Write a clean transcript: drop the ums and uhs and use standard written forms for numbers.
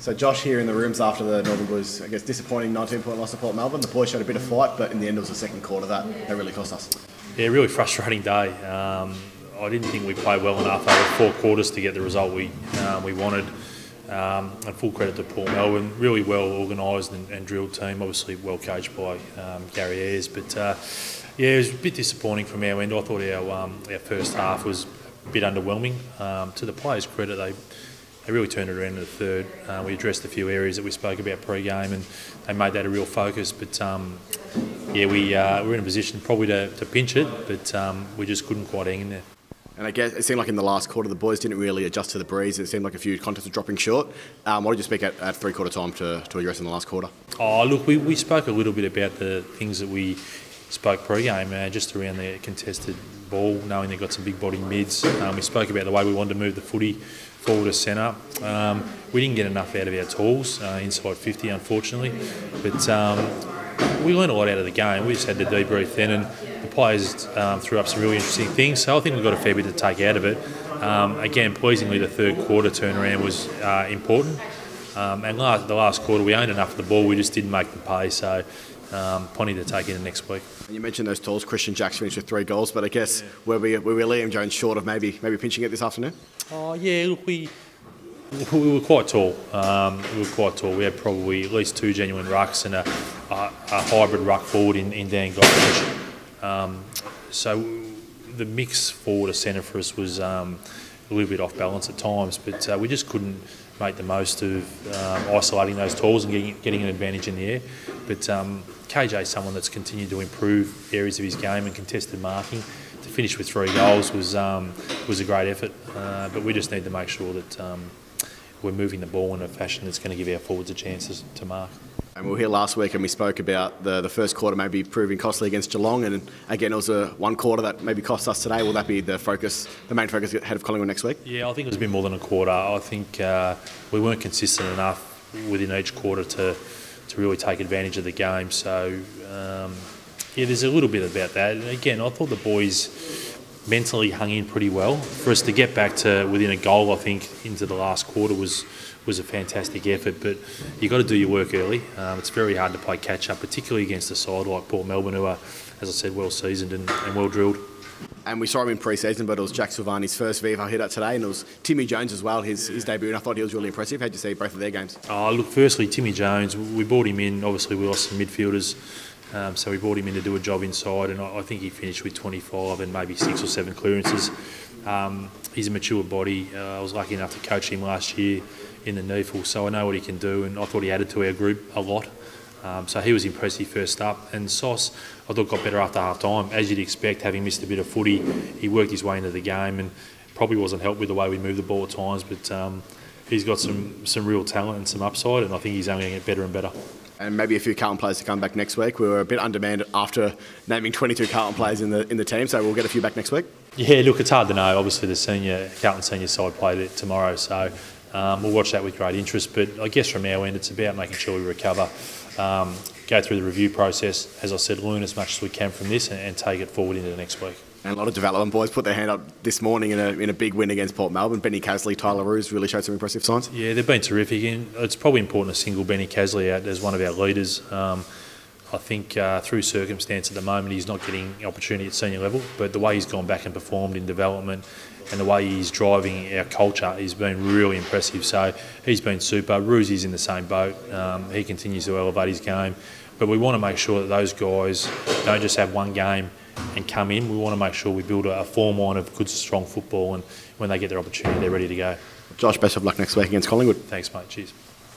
So Josh here in the rooms after the Northern Blues, I guess, disappointing 19-point loss to Port Melbourne. The boys showed a bit of fight, but in the end it was the second quarter that really cost us. Yeah, really frustrating day. I didn't think we played well enough over 4 quarters to get the result we wanted. And full credit to Port Melbourne, really well organised and drilled team, obviously well coached by Gary Ayres. But yeah, it was a bit disappointing from our end. I thought our first half was a bit underwhelming. To the players' credit, they really turned it around in the third. We addressed a few areas that we spoke about pre-game, and they made that a real focus. But yeah, we're in a position probably to pinch it, but we just couldn't quite hang in there. And I guess it seemed like in the last quarter the boys didn't really adjust to the breeze. It seemed like a few contests were dropping short. What did you speak at three-quarter time to address in the last quarter? Oh, look, we spoke a little bit about the things that we spoke pre-game, just around the contested ball, knowing they've got some big-body mids. We spoke about the way we wanted to move the footy forward to centre. We didn't get enough out of our tools, inside 50, unfortunately. But we learned a lot out of the game. We just had to debrief then, and the players threw up some really interesting things. So I think we've got a fair bit to take out of it. Again, pleasingly, the third quarter turnaround was important. And the last quarter, we owned enough of the ball. We just didn't make the pay. So plenty to take into next week. And you mentioned those tools. Christian Jack's finished with 3 goals, but I guess were we Liam Jones short of maybe pinching it this afternoon? Oh yeah, look, we were quite tall. We had probably at least 2 genuine rucks and a hybrid ruck forward in Dan Goldfish. So the mix forward to centre for us was a little bit off balance at times, but we just couldn't make the most of isolating those tools and getting an advantage in the air. But KJ is someone that's continued to improve areas of his game, and contested marking. To finish with 3 goals was a great effort, but we just need to make sure that we're moving the ball in a fashion that's going to give our forwards a chance to mark. And we were here last week and we spoke about the first quarter maybe proving costly against Geelong, and again it was one quarter that maybe cost us today. Will that be the main focus ahead of Collingwood next week? Yeah, I think it was a bit more than a quarter. I think we weren't consistent enough within each quarter to really take advantage of the game. So yeah, there's a little bit about that. And again, I thought the boys mentally hung in pretty well. For us to get back to within a goal, I think, into the last quarter was a fantastic effort. But you've got to do your work early. It's very hard to play catch-up, particularly against a side like Port Melbourne, who are, as I said, well-seasoned and well-drilled. And we saw him in pre-season, but it was Jack Silvani's first VFL hit-out today, and it was Timmy Jones as well, his debut, and I thought he was really impressive. How'd you see both of their games? Oh, look, firstly, Timmy Jones, we brought him in. Obviously, we lost some midfielders, so we brought him in to do a job inside, and I think he finished with 25 and maybe 6 or 7 clearances. He's a mature body. I was lucky enough to coach him last year in the NEFL, so I know what he can do, and I thought he added to our group a lot. So he was impressive first up, and Sauce I thought got better after half time, as you'd expect. Having missed a bit of footy, he worked his way into the game, and probably wasn't helped with the way we moved the ball at times, but he's got some real talent and some upside, and I think he's only going to get better and better. And maybe a few Carlton players to come back next week. We were a bit undermanned after naming 22 Carlton players in the team, so we'll get a few back next week. Yeah, look, it's hard to know. Obviously, the Carlton senior side played it tomorrow, so we'll watch that with great interest. But I guess from our end, it's about making sure we recover, go through the review process, as I said, learn as much as we can from this, and take it forward into the next week. And a lot of development boys put their hand up this morning in a big win against Port Melbourne. Benny Casley, Tyler Roos really showed some impressive signs. Yeah, they've been terrific, and it's probably important to single Benny Casley out as one of our leaders. I think through circumstance at the moment he's not getting opportunity at senior level, but the way he's gone back and performed in development and the way he's driving our culture has been really impressive. So he's been super. Roosy's in the same boat. He continues to elevate his game, but we want to make sure that those guys don't just have one game and come in. We want to make sure we build a form line of good, strong football, and when they get their opportunity, they're ready to go. Josh, best of luck next week against Collingwood. Thanks, mate. Cheers.